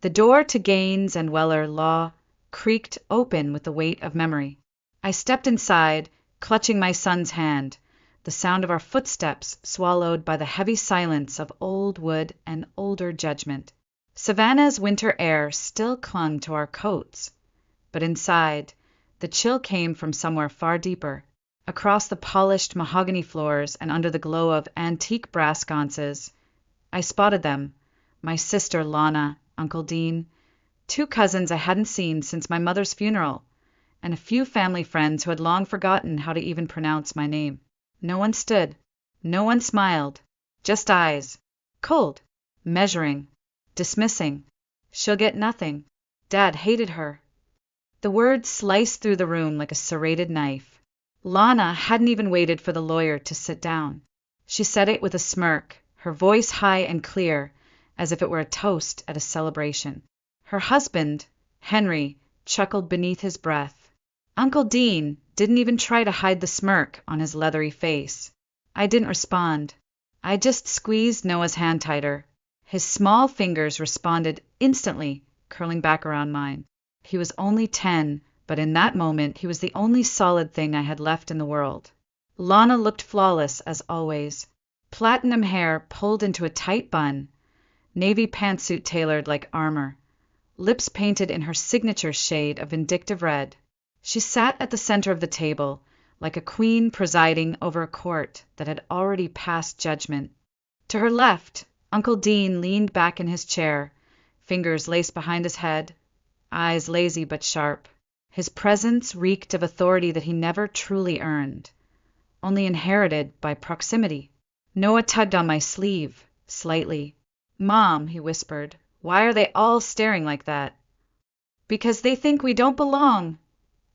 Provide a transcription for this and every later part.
The door to Gaines and Weller Law creaked open with the weight of memory. I stepped inside, clutching my son's hand, the sound of our footsteps swallowed by the heavy silence of old wood and older judgment. Savannah's winter air still clung to our coats, but inside, the chill came from somewhere far deeper. Across the polished mahogany floors and under the glow of antique brass sconces, I spotted them, my sister Lana, Uncle Dean, 2 cousins I hadn't seen since my mother's funeral, and a few family friends who had long forgotten how to even pronounce my name. No one stood. No one smiled. Just eyes. Cold. Measuring. Dismissing. She'll get nothing. Dad hated her. The words sliced through the room like a serrated knife. Lana hadn't even waited for the lawyer to sit down. She said it with a smirk, her voice high and clear, as if it were a toast at a celebration. Her husband, Henry, chuckled beneath his breath. Uncle Dean didn't even try to hide the smirk on his leathery face. I didn't respond. I just squeezed Noah's hand tighter. His small fingers responded instantly, curling back around mine. He was only 10, but in that moment he was the only solid thing I had left in the world. Lana looked flawless as always. Platinum hair pulled into a tight bun, navy pantsuit tailored like armor, lips painted in her signature shade of vindictive red. She sat at the center of the table, like a queen presiding over a court that had already passed judgment. To her left, Uncle Dean leaned back in his chair, fingers laced behind his head, eyes lazy but sharp. His presence reeked of authority that he never truly earned, only inherited by proximity. Noah tugged on my sleeve, slightly. "Mom," he whispered, "why are they all staring like that?" "Because they think we don't belong,"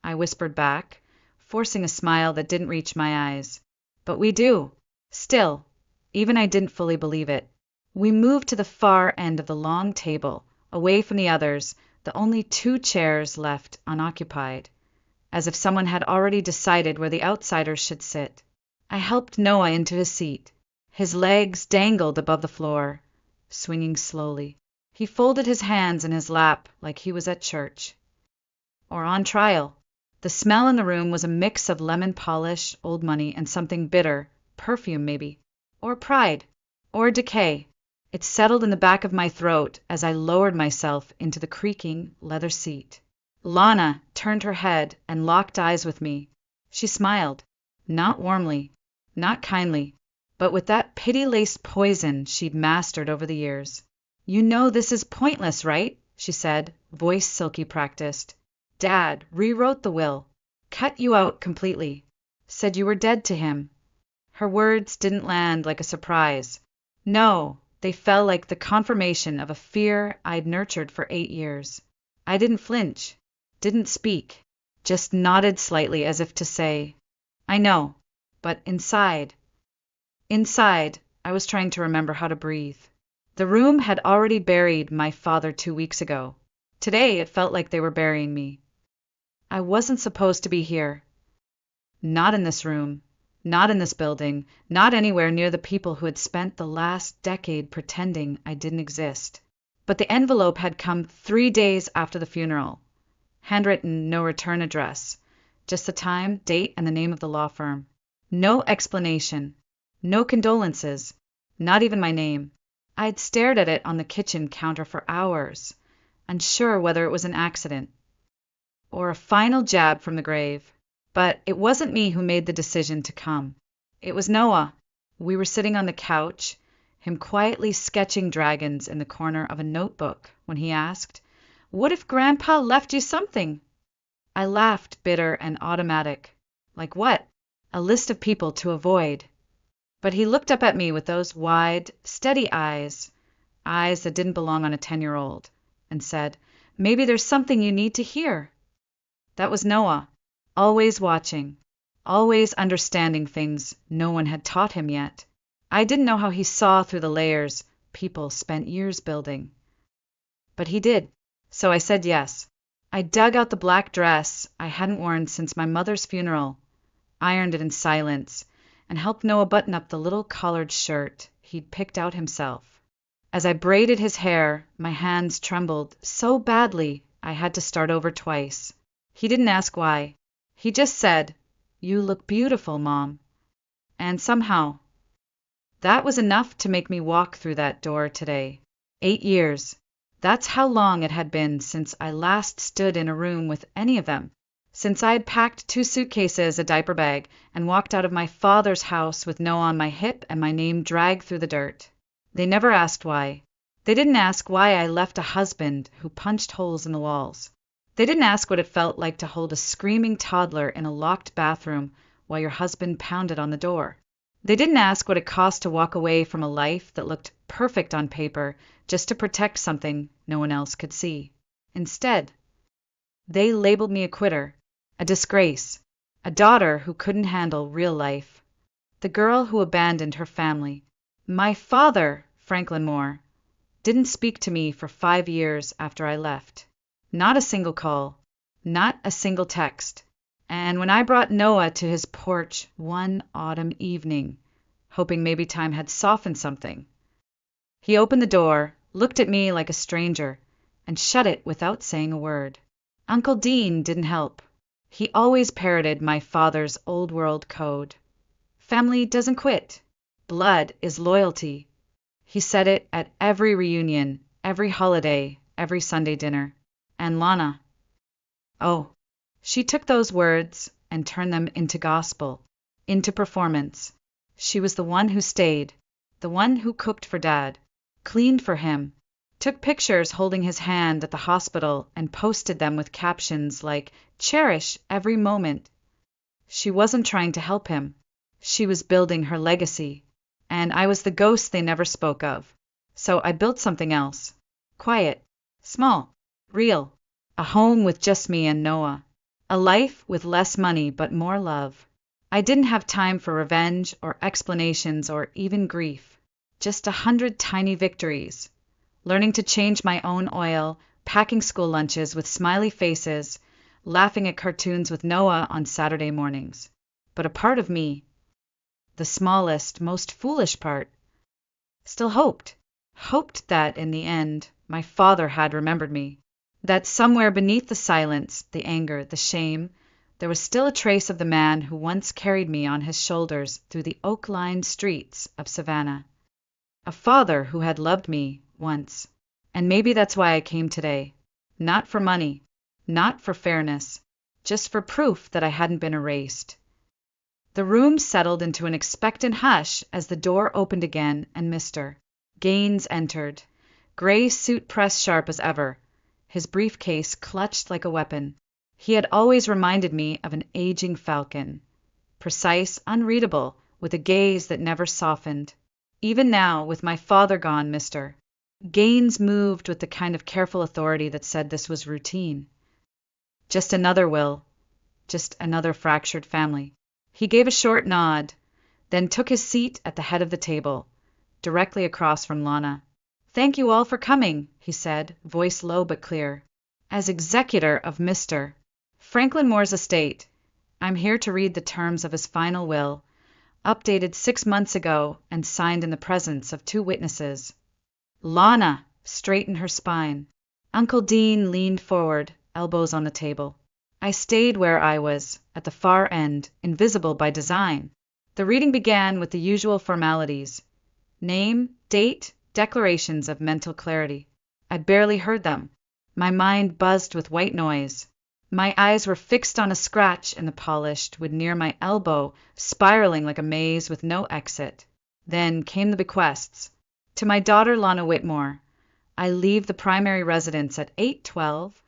I whispered back, forcing a smile that didn't reach my eyes. "But we do. Still." Even I didn't fully believe it. We moved to the far end of the long table, away from the others, the only 2 chairs left unoccupied, as if someone had already decided where the outsiders should sit. I helped Noah into his seat. His legs dangled above the floor, swinging slowly. He folded his hands in his lap like he was at church. Or on trial. The smell in the room was a mix of lemon polish, old money, and something bitter, perfume maybe. Or pride. Or decay. It settled in the back of my throat as I lowered myself into the creaking leather seat. Lana turned her head and locked eyes with me. She smiled. Not warmly, not kindly, but with that pity-laced poison she'd mastered over the years. "You know this is pointless, right?" she said, voice silky practiced. "Dad rewrote the will. Cut you out completely. Said you were dead to him." Her words didn't land like a surprise. No, they fell like the confirmation of a fear I'd nurtured for 8 years. I didn't flinch, didn't speak, just nodded slightly as if to say, "I know," but inside, I was trying to remember how to breathe. The room had already buried my father 2 weeks ago. Today it felt like they were burying me. I wasn't supposed to be here. Not in this room, not in this building, not anywhere near the people who had spent the last decade pretending I didn't exist. But the envelope had come 3 days after the funeral. Handwritten, no return address. Just the time, date, and the name of the law firm. No explanation. No condolences. Not even my name. I'd stared at it on the kitchen counter for hours, unsure whether it was an accident or a final jab from the grave. But it wasn't me who made the decision to come. It was Noah. We were sitting on the couch, him quietly sketching dragons in the corner of a notebook, when he asked, "What if Grandpa left you something?" I laughed, bitter and automatic. Like what? A list of people to avoid. But he looked up at me with those wide, steady eyes that didn't belong on a 10-year-old, and said, "Maybe there's something you need to hear." That was Noah, always watching, always understanding things no one had taught him yet. I didn't know how he saw through the layers people spent years building. But he did, so I said yes. I dug out the black dress I hadn't worn since my mother's funeral, ironed it in silence, and helped Noah button up the little collared shirt he'd picked out himself. As I braided his hair, my hands trembled so badly I had to start over twice. He didn't ask why. He just said, "You look beautiful, Mom." And somehow, that was enough to make me walk through that door today. 8 years. That's how long it had been since I last stood in a room with any of them. Since I had packed 2 suitcases, a diaper bag, and walked out of my father's house with Noah on my hip and my name dragged through the dirt. They never asked why. They didn't ask why I left a husband who punched holes in the walls. They didn't ask what it felt like to hold a screaming toddler in a locked bathroom while your husband pounded on the door. They didn't ask what it cost to walk away from a life that looked perfect on paper just to protect something no one else could see. Instead, they labeled me a quitter, a disgrace, a daughter who couldn't handle real life, the girl who abandoned her family. My father, Franklin Moore, didn't speak to me for 5 years after I left. Not a single call, not a single text. And when I brought Noah to his porch one autumn evening, hoping maybe time had softened something, he opened the door, looked at me like a stranger, and shut it without saying a word. Uncle Dean didn't help. He always parroted my father's old world code. Family doesn't quit. Blood is loyalty. He said it at every reunion, every holiday, every Sunday dinner. And Lana, oh, she took those words and turned them into gospel, into performance. She was the one who stayed, the one who cooked for Dad, cleaned for him, took pictures holding his hand at the hospital and posted them with captions like, "Cherish every moment." She wasn't trying to help him. She was building her legacy. And I was the ghost they never spoke of. So I built something else. Quiet, small, real. A home with just me and Noah. A life with less money but more love. I didn't have time for revenge or explanations or even grief. Just 100 tiny victories. Learning to change my own oil, packing school lunches with smiley faces, laughing at cartoons with Noah on Saturday mornings. But a part of me, the smallest, most foolish part, still hoped that in the end my father had remembered me. That somewhere beneath the silence, the anger, the shame, there was still a trace of the man who once carried me on his shoulders through the oak-lined streets of Savannah. A father who had loved me once. And maybe that's why I came today. Not for money, not for fairness, just for proof that I hadn't been erased. The room settled into an expectant hush as the door opened again and Mr. Gaines entered, gray suit pressed sharp as ever, his briefcase clutched like a weapon. He had always reminded me of an aging falcon, precise, unreadable, with a gaze that never softened. Even now, with my father gone, Mr. Gaines moved with the kind of careful authority that said this was routine. Just another will, just another fractured family. He gave a short nod, then took his seat at the head of the table, directly across from Lana. "Thank you all for coming," he said, voice low but clear. "As executor of Mr. Franklin Moore's estate, I'm here to read the terms of his final will, updated 6 months ago and signed in the presence of 2 witnesses." Lana straightened her spine. Uncle Dean leaned forward, elbows on the table. I stayed where I was, at the far end, invisible by design. The reading began with the usual formalities. Name, date, declarations of mental clarity. I barely heard them. My mind buzzed with white noise. My eyes were fixed on a scratch in the polished wood near my elbow, spiraling like a maze with no exit. Then came the bequests. To my daughter Lana Whitmore, I leave the primary residence at 812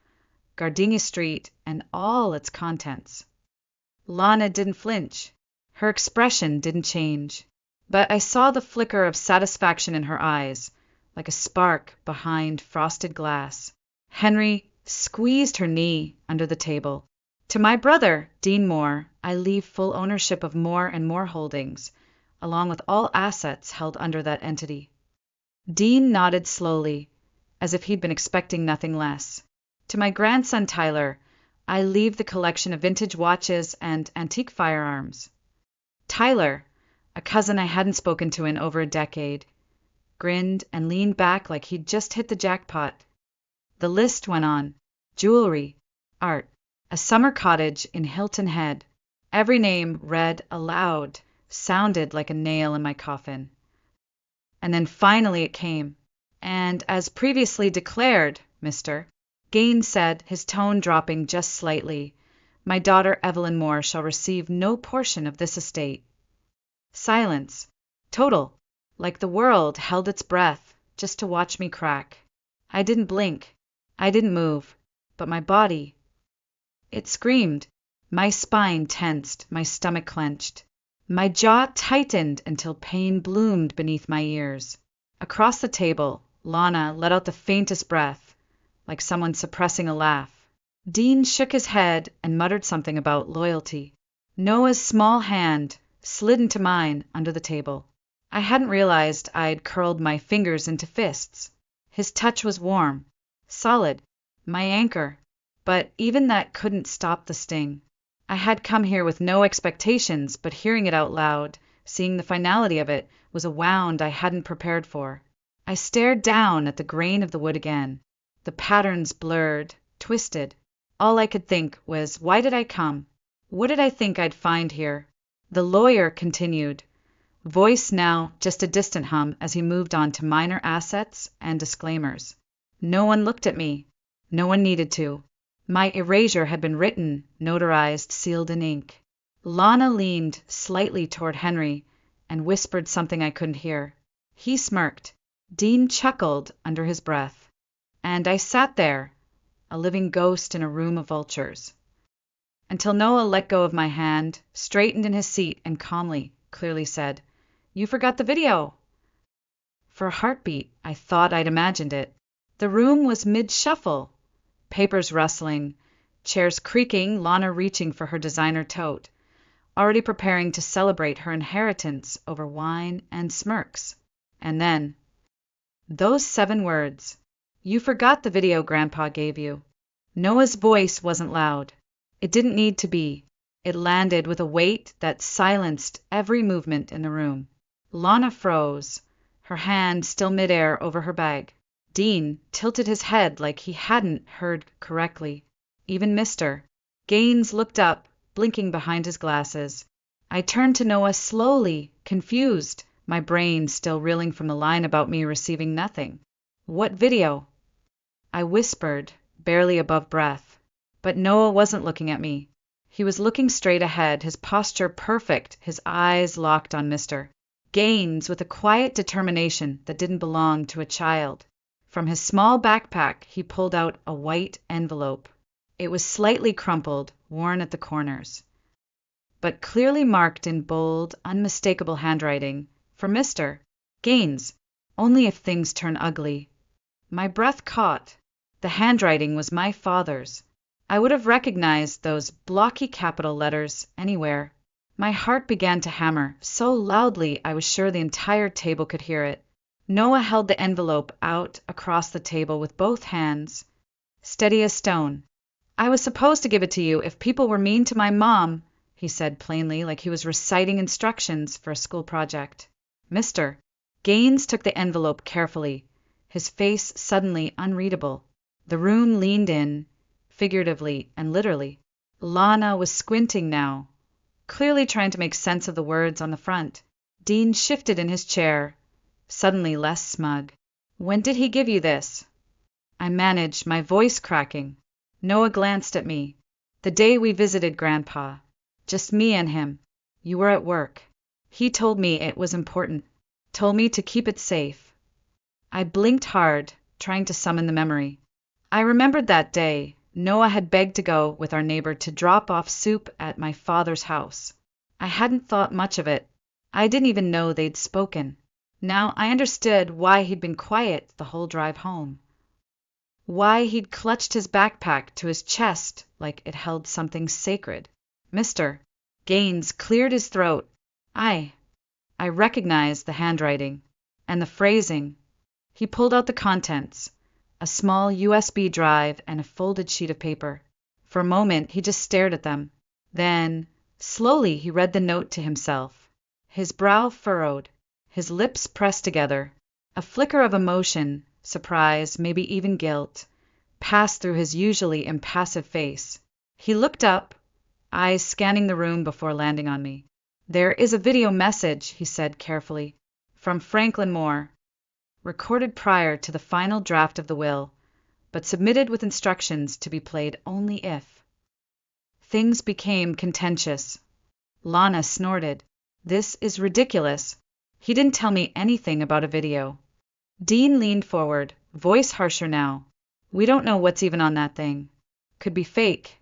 Gardenia Street and all its contents. Lana didn't flinch. Her expression didn't change. But I saw the flicker of satisfaction in her eyes, like a spark behind frosted glass. Henry squeezed her knee under the table. To my brother, Dean Moore, I leave full ownership of Moore and Moore Holdings, along with all assets held under that entity. Dean nodded slowly, as if he'd been expecting nothing less. To my grandson Tyler, I leave the collection of vintage watches and antique firearms. Tyler, a cousin I hadn't spoken to in over a decade, grinned, and leaned back like he'd just hit the jackpot. The list went on. Jewelry, art, a summer cottage in Hilton Head. Every name read aloud sounded like a nail in my coffin. And then finally it came. And as previously declared, Mr. Gaines said, his tone dropping just slightly, my daughter Evelyn Moore shall receive no portion of this estate. Silence. Total. Like the world held its breath, just to watch me crack. I didn't blink. I didn't move. But my body, it screamed. My spine tensed, my stomach clenched. My jaw tightened until pain bloomed beneath my ears. Across the table, Lana let out the faintest breath, like someone suppressing a laugh. Dean shook his head and muttered something about loyalty. Noah's small hand slid into mine under the table. I hadn't realized I'd curled my fingers into fists. His touch was warm, solid, my anchor. But even that couldn't stop the sting. I had come here with no expectations, but hearing it out loud, seeing the finality of it, was a wound I hadn't prepared for. I stared down at the grain of the wood again. The patterns blurred, twisted. All I could think was, why did I come? What did I think I'd find here? The lawyer continued, voice now just a distant hum as he moved on to minor assets and disclaimers. No one looked at me. No one needed to. My erasure had been written, notarized, sealed in ink. Lana leaned slightly toward Henry and whispered something I couldn't hear. He smirked. Dean chuckled under his breath. And I sat there, a living ghost in a room of vultures. Until Noah let go of my hand, straightened in his seat, and calmly, clearly said, You forgot the video. For a heartbeat, I thought I'd imagined it. The room was mid-shuffle. Papers rustling, chairs creaking, Lana reaching for her designer tote, already preparing to celebrate her inheritance over wine and smirks. And then, those 7 words. You forgot the video Grandpa gave you. Noah's voice wasn't loud. It didn't need to be. It landed with a weight that silenced every movement in the room. Lana froze, her hand still midair over her bag. Dean tilted his head like he hadn't heard correctly. Even Mr. Gaines looked up, blinking behind his glasses. I turned to Noah slowly, confused, my brain still reeling from the line about me receiving nothing. What video? I whispered, barely above breath. But Noah wasn't looking at me. He was looking straight ahead, his posture perfect, his eyes locked on Mr. Gaines with a quiet determination that didn't belong to a child. From his small backpack, he pulled out a white envelope. It was slightly crumpled, worn at the corners, but clearly marked in bold, unmistakable handwriting, for Mr. Gaines, only if things turn ugly. My breath caught. The handwriting was my father's. I would have recognized those blocky capital letters anywhere. My heart began to hammer, so loudly I was sure the entire table could hear it. Noah held the envelope out across the table with both hands, steady as stone. I was supposed to give it to you if people were mean to my mom, he said plainly, like he was reciting instructions for a school project. Mr. Gaines took the envelope carefully, his face suddenly unreadable. The room leaned in, figuratively and literally. Lana was squinting now, clearly trying to make sense of the words on the front. Dean shifted in his chair, suddenly less smug. When did he give you this? I managed, my voice cracking. Noah glanced at me. The day we visited Grandpa. Just me and him. You were at work. He told me it was important. Told me to keep it safe. I blinked hard, trying to summon the memory. I remembered that day. Noah had begged to go with our neighbor to drop off soup at my father's house. I hadn't thought much of it. I didn't even know they'd spoken. Now I understood why he'd been quiet the whole drive home. Why he'd clutched his backpack to his chest like it held something sacred. Mr. Gaines cleared his throat. I recognized the handwriting and the phrasing. He pulled out the contents, a small USB drive and a folded sheet of paper. For a moment he just stared at them. Then, slowly he read the note to himself. His brow furrowed, his lips pressed together. A flicker of emotion, surprise, maybe even guilt, passed through his usually impassive face. He looked up, eyes scanning the room before landing on me. "There is a video message," he said carefully, "from Franklin Moore, recorded prior to the final draft of the will, but submitted with instructions to be played only if." Things became contentious. Lana snorted. "This is ridiculous. He didn't tell me anything about a video." Dean leaned forward, voice harsher now. "We don't know what's even on that thing. Could be fake."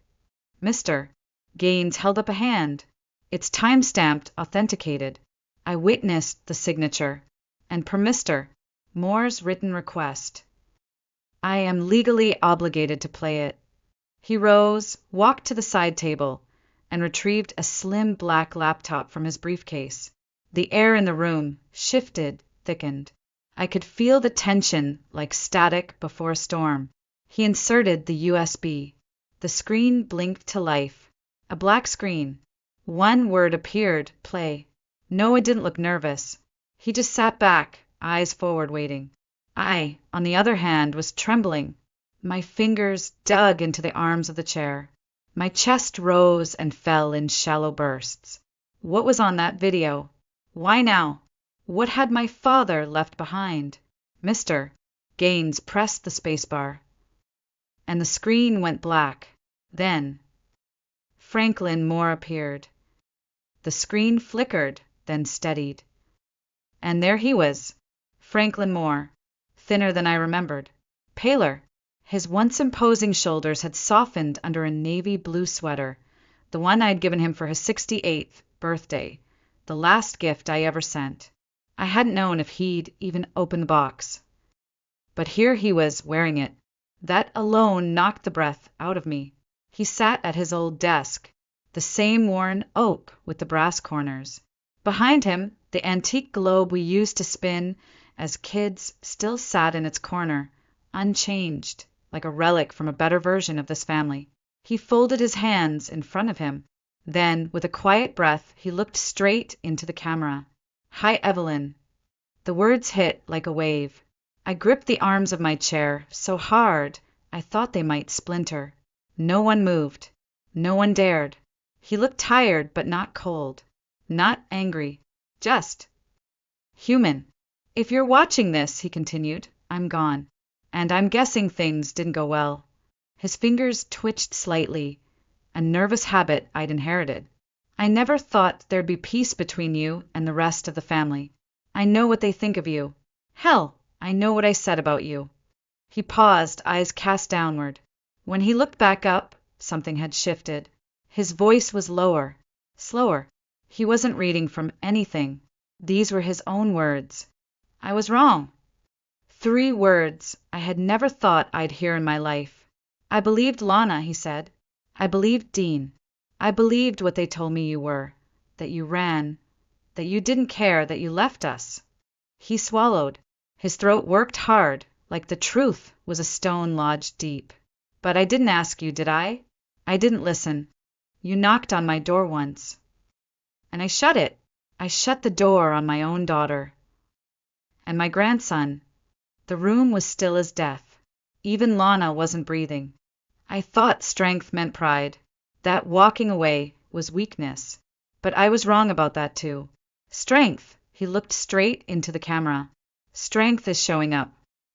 "Mr." Gaines held up a hand. "It's time-stamped, authenticated. I witnessed the signature. And per Mr. Moore's written request. I am legally obligated to play it." He rose, walked to the side table, and retrieved a slim black laptop from his briefcase. The air in the room shifted, thickened. I could feel the tension like static before a storm. He inserted the USB. The screen blinked to life. A black screen. One word appeared, play. Noah didn't look nervous. He just sat back, eyes forward, waiting. I, on the other hand, was trembling. My fingers dug into the arms of the chair. My chest rose and fell in shallow bursts. What was on that video? Why now? What had my father left behind? "Mr." Gaines pressed the spacebar. And the screen went black. Then Franklin Moore appeared. The screen flickered, then steadied. And there he was, Franklin Moore, thinner than I remembered, paler. His once imposing shoulders had softened under a navy blue sweater, the one I'd given him for his 68th birthday, the last gift I ever sent. I hadn't known if he'd even opened the box. But here he was, wearing it. That alone knocked the breath out of me. He sat at his old desk, the same worn oak with the brass corners. Behind him, the antique globe we used to spin as kids still sat in its corner, unchanged, like a relic from a better version of this family. He folded his hands in front of him. Then, with a quiet breath, he looked straight into the camera. "Hi, Evelyn." The words hit like a wave. I gripped the arms of my chair so hard I thought they might splinter. No one moved. No one dared. He looked tired, but not cold. Not angry. Just human. "If you're watching this," he continued, "I'm gone. And I'm guessing things didn't go well." His fingers twitched slightly, a nervous habit I'd inherited. "I never thought there'd be peace between you and the rest of the family. I know what they think of you. Hell, I know what I said about you." He paused, eyes cast downward. When he looked back up, something had shifted. His voice was lower, slower. He wasn't reading from anything. These were his own words. I was wrong. 3 words I had never thought I'd hear in my life. "I believed Lana," he said. "I believed Dean. I believed what they told me you were, that you ran, that you didn't care, that you left us." He swallowed. His throat worked hard, like the truth was a stone lodged deep. "But I didn't ask you, did I? I didn't listen. You knocked on my door once. And I shut it. I shut the door on my own daughter. And my grandson." The room was still as death. Even Lana wasn't breathing. I thought strength meant pride, that walking away was weakness. But I was wrong about that too. Strength, he looked straight into the camera. Strength is showing up.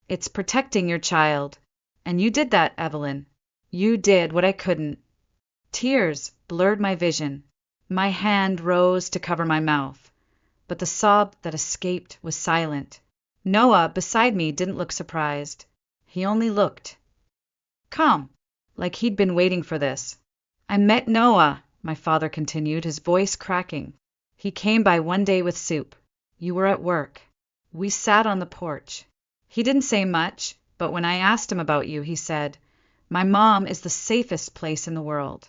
It's protecting your child. And you did that, Evelyn. You did what I couldn't. Tears blurred my vision. My hand rose to cover my mouth, but the sob that escaped was silent. Noah, beside me, didn't look surprised. He only looked calm, like he'd been waiting for this. "I met Noah," my father continued, his voice cracking. "He came by one day with soup. You were at work. We sat on the porch. He didn't say much, but when I asked him about you, he said, 'My mom is the safest place in the world.'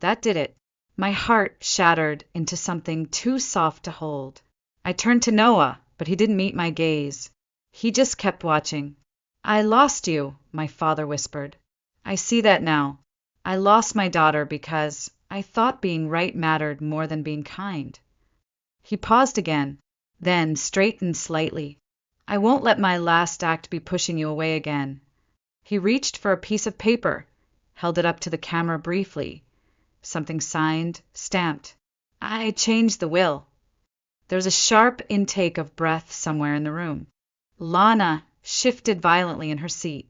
That did it. My heart shattered into something too soft to hold. I turned to Noah, but he didn't meet my gaze. He just kept watching. 'I lost you,' my father whispered. 'I see that now. I lost my daughter because I thought being right mattered more than being kind.'" He paused again, then straightened slightly. I won't let my last act be pushing you away again. He reached for a piece of paper, held it up to the camera briefly. Something signed, stamped. I changed the will. There was a sharp intake of breath somewhere in the room. Lana shifted violently in her seat.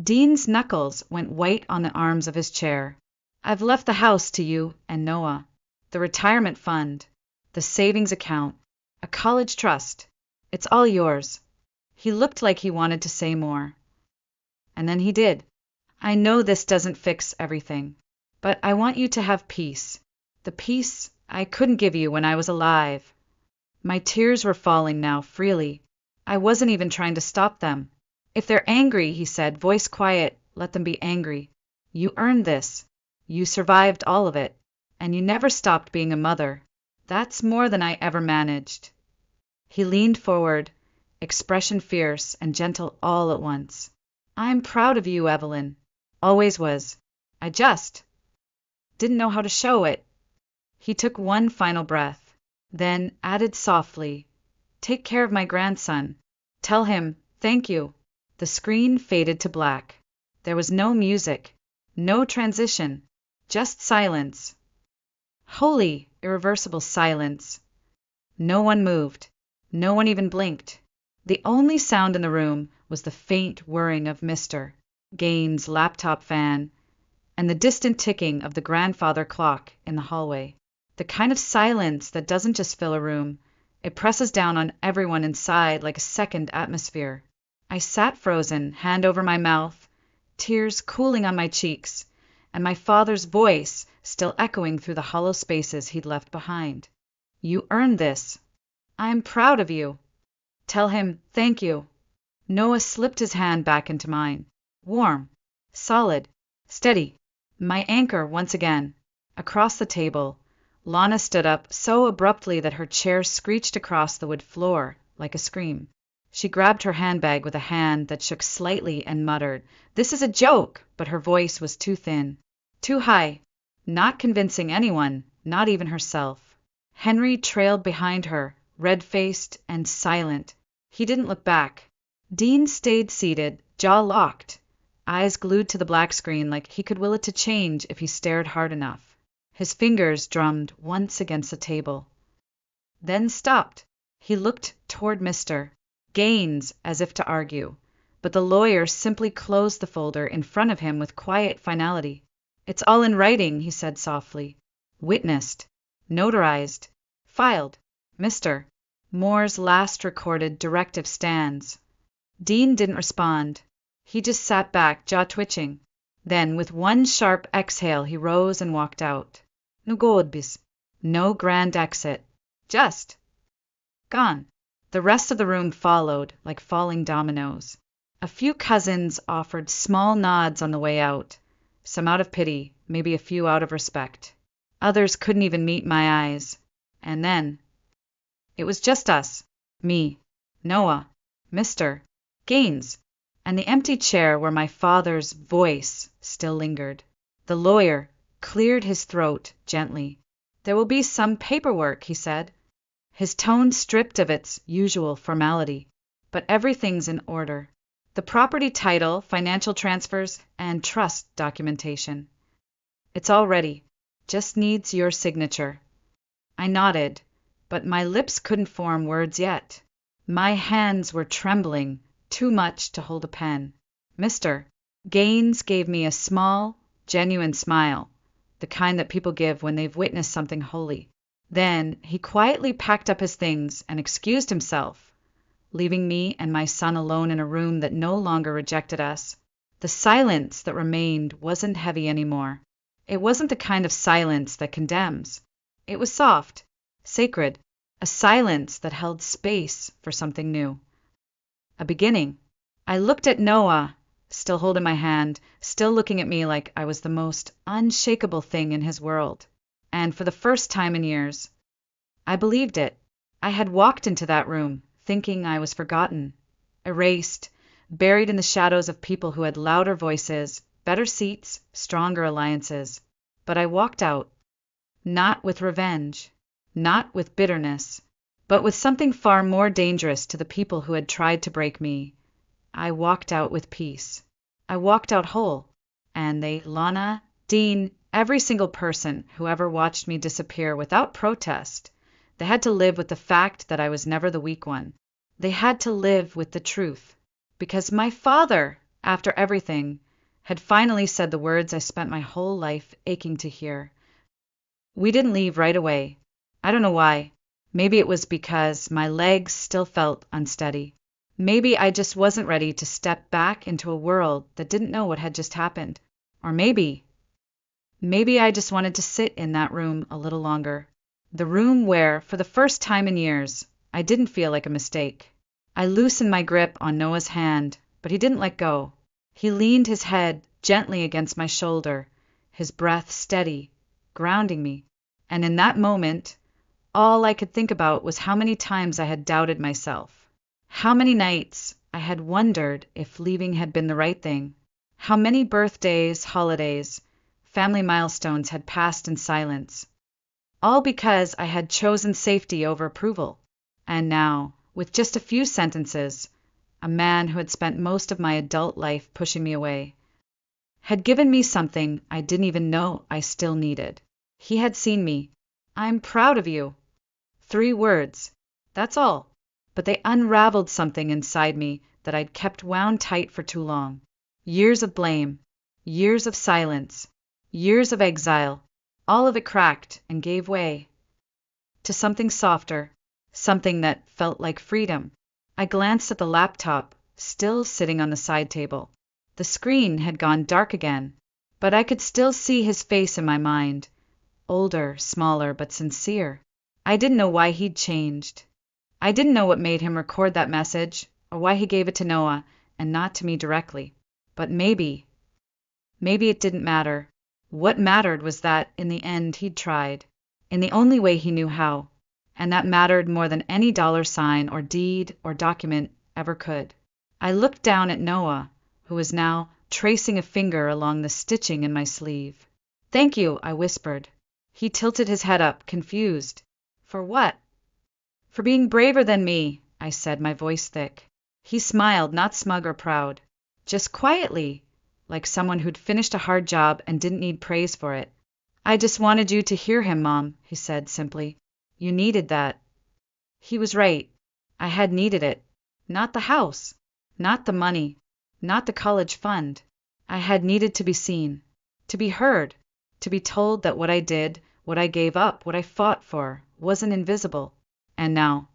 Dean's knuckles went white on the arms of his chair. I've left the house to you and Noah. The retirement fund, the savings account, a college trust. It's all yours. He looked like he wanted to say more. And then he did. I know this doesn't fix everything, but I want you to have peace. The peace I couldn't give you when I was alive. My tears were falling now freely. I wasn't even trying to stop them. If they're angry, he said, voice quiet, let them be angry. You earned this. You survived all of it. And you never stopped being a mother. That's more than I ever managed. He leaned forward, expression fierce and gentle all at once. I'm proud of you, Evelyn. Always was. I just didn't know how to show it. He took one final breath, then added softly, take care of my grandson. Tell him, thank you. The screen faded to black. There was no music, no transition, just silence. Holy, irreversible silence. No one moved. No one even blinked. The only sound in the room was the faint whirring of Mr. Gaines' laptop fan and the distant ticking of the grandfather clock in the hallway. The kind of silence that doesn't just fill a room, it presses down on everyone inside like a second atmosphere. I sat frozen, hand over my mouth, tears cooling on my cheeks, and my father's voice still echoing through the hollow spaces he'd left behind. You earned this. I'm proud of you. Tell him, thank you. Noah slipped his hand back into mine. Warm, solid, steady. My anchor once again. Across the table, Lana stood up so abruptly that her chair screeched across the wood floor like a scream. She grabbed her handbag with a hand that shook slightly and muttered, "This is a joke!" But her voice was too thin, too high, not convincing anyone, not even herself. Henry trailed behind her, red-faced and silent. He didn't look back. Dean stayed seated, jaw locked, eyes glued to the black screen like he could will it to change if he stared hard enough. His fingers drummed once against the table, then stopped. He looked toward Mr. Gaines as if to argue, but the lawyer simply closed the folder in front of him with quiet finality. It's all in writing, he said softly. Witnessed, notarized, filed. Mr. Moore's last recorded directive stands. Dean didn't respond. He just sat back, jaw twitching. Then, with one sharp exhale, he rose and walked out. No godbis. No grand exit. Just gone. The rest of the room followed, like falling dominoes. A few cousins offered small nods on the way out, some out of pity, maybe a few out of respect. Others couldn't even meet my eyes. And then it was just us, me, Noah, Mr. Gaines, and the empty chair where my father's voice still lingered. The lawyer cleared his throat gently. There will be some paperwork, he said, his tone stripped of its usual formality. But everything's in order. The property title, financial transfers, and trust documentation. It's all ready. Just needs your signature. I nodded, but my lips couldn't form words yet. My hands were trembling too much to hold a pen. Mr. Gaines gave me a small, genuine smile, the kind that people give when they've witnessed something holy. Then he quietly packed up his things and excused himself, leaving me and my son alone in a room that no longer rejected us. The silence that remained wasn't heavy anymore. It wasn't the kind of silence that condemns. It was soft, sacred, a silence that held space for something new. A beginning. I looked at Noah, still holding my hand, still looking at me like I was the most unshakable thing in his world. And for the first time in years, I believed it. I had walked into that room, thinking I was forgotten, erased, buried in the shadows of people who had louder voices, better seats, stronger alliances. But I walked out, not with revenge, not with bitterness, but with something far more dangerous to the people who had tried to break me. I walked out with peace. I walked out whole. And they, Lana, Dean, every single person who ever watched me disappear without protest, they had to live with the fact that I was never the weak one. They had to live with the truth. Because my father, after everything, had finally said the words I spent my whole life aching to hear. We didn't leave right away. I don't know why. Maybe it was because my legs still felt unsteady. Maybe I just wasn't ready to step back into a world that didn't know what had just happened. Or maybe I just wanted to sit in that room a little longer. The room where, for the first time in years, I didn't feel like a mistake. I loosened my grip on Noah's hand, but he didn't let go. He leaned his head gently against my shoulder, his breath steady, grounding me. And in that moment, all I could think about was how many times I had doubted myself. How many nights I had wondered if leaving had been the right thing. How many birthdays, holidays, family milestones had passed in silence. All because I had chosen safety over approval. And now, with just a few sentences, a man who had spent most of my adult life pushing me away had given me something I didn't even know I still needed. He had seen me. "I'm proud of you." 3 words. That's all. But they unraveled something inside me that I'd kept wound tight for too long. Years of blame, years of silence, years of exile, all of it cracked and gave way to something softer, something that felt like freedom. I glanced at the laptop, still sitting on the side table. The screen had gone dark again, but I could still see his face in my mind. Older, smaller, but sincere. I didn't know why he'd changed. I didn't know what made him record that message, or why he gave it to Noah and not to me directly. But maybe it didn't matter. What mattered was that, in the end, he'd tried, in the only way he knew how, and that mattered more than any $sign or deed or document ever could. I looked down at Noah, who was now tracing a finger along the stitching in my sleeve. "Thank you," I whispered. He tilted his head up, confused. "For what?" "For being braver than me," I said, my voice thick. He smiled, not smug or proud, just quietly, like someone who'd finished a hard job and didn't need praise for it. "I just wanted you to hear him, Mom," he said simply. "You needed that." He was right. I had needed it. Not the house, not the money, not the college fund. I had needed to be seen, to be heard, to be told that what I did, what I gave up, what I fought for, wasn't invisible. And now,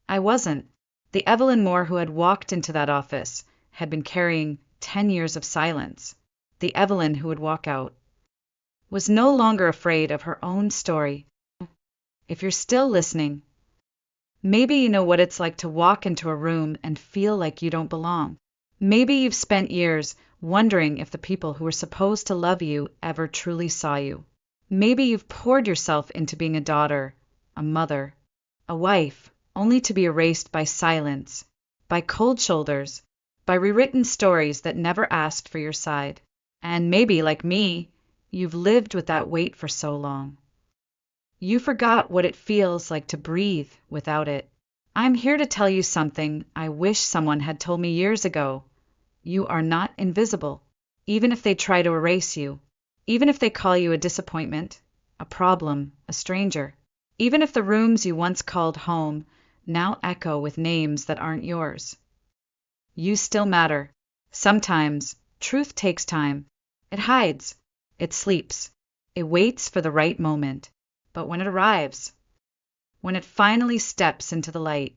I wasn't. The Evelyn Moore who had walked into that office had been carrying 10 years of silence. The Evelyn who would walk out was no longer afraid of her own story. If you're still listening, maybe you know what it's like to walk into a room and feel like you don't belong. Maybe you've spent years wondering if the people who were supposed to love you ever truly saw you. Maybe you've poured yourself into being a daughter, a mother, a wife, only to be erased by silence, by cold shoulders, by rewritten stories that never asked for your side. And maybe, like me, you've lived with that weight for so long. You forgot what it feels like to breathe without it. I'm here to tell you something I wish someone had told me years ago. You are not invisible, even if they try to erase you, even if they call you a disappointment, a problem, a stranger, even if the rooms you once called home now echo with names that aren't yours. You still matter. Sometimes truth takes time. It hides. It sleeps. It waits for the right moment. But when it arrives, when it finally steps into the light,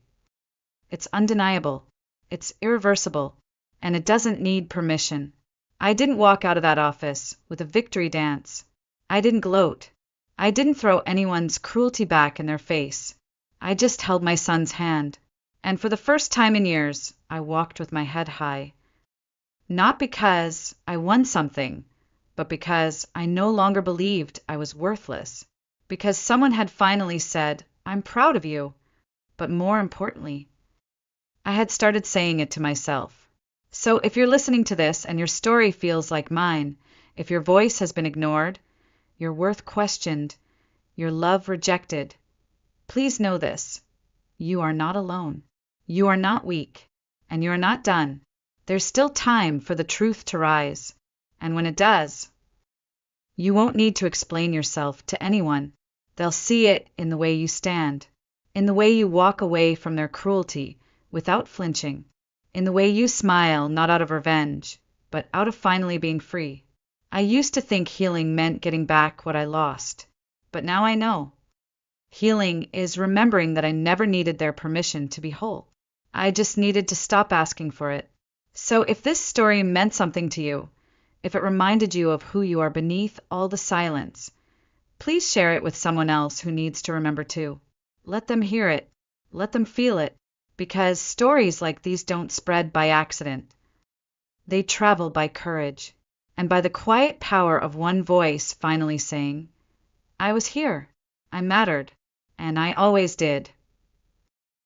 it's undeniable. It's irreversible. And it doesn't need permission. I didn't walk out of that office with a victory dance. I didn't gloat. I didn't throw anyone's cruelty back in their face. I just held my son's hand. And for the first time in years, I walked with my head high. Not because I won something, but because I no longer believed I was worthless. Because someone had finally said, "I'm proud of you." But more importantly, I had started saying it to myself. So if you're listening to this and your story feels like mine, if your voice has been ignored, your worth questioned, your love rejected, please know this. you are not alone. You are not weak, and you are not done. There's still time for the truth to rise, and when it does, you won't need to explain yourself to anyone. They'll see it in the way you stand, in the way you walk away from their cruelty without flinching, in the way you smile not out of revenge, but out of finally being free. I used to think healing meant getting back what I lost, but now I know. Healing is remembering that I never needed their permission to be whole. I just needed to stop asking for it. So if this story meant something to you, if it reminded you of who you are beneath all the silence, please share it with someone else who needs to remember too. Let them hear it. Let them feel it. Because stories like these don't spread by accident. They travel by courage, and by the quiet power of one voice finally saying, I was here, I mattered, and I always did.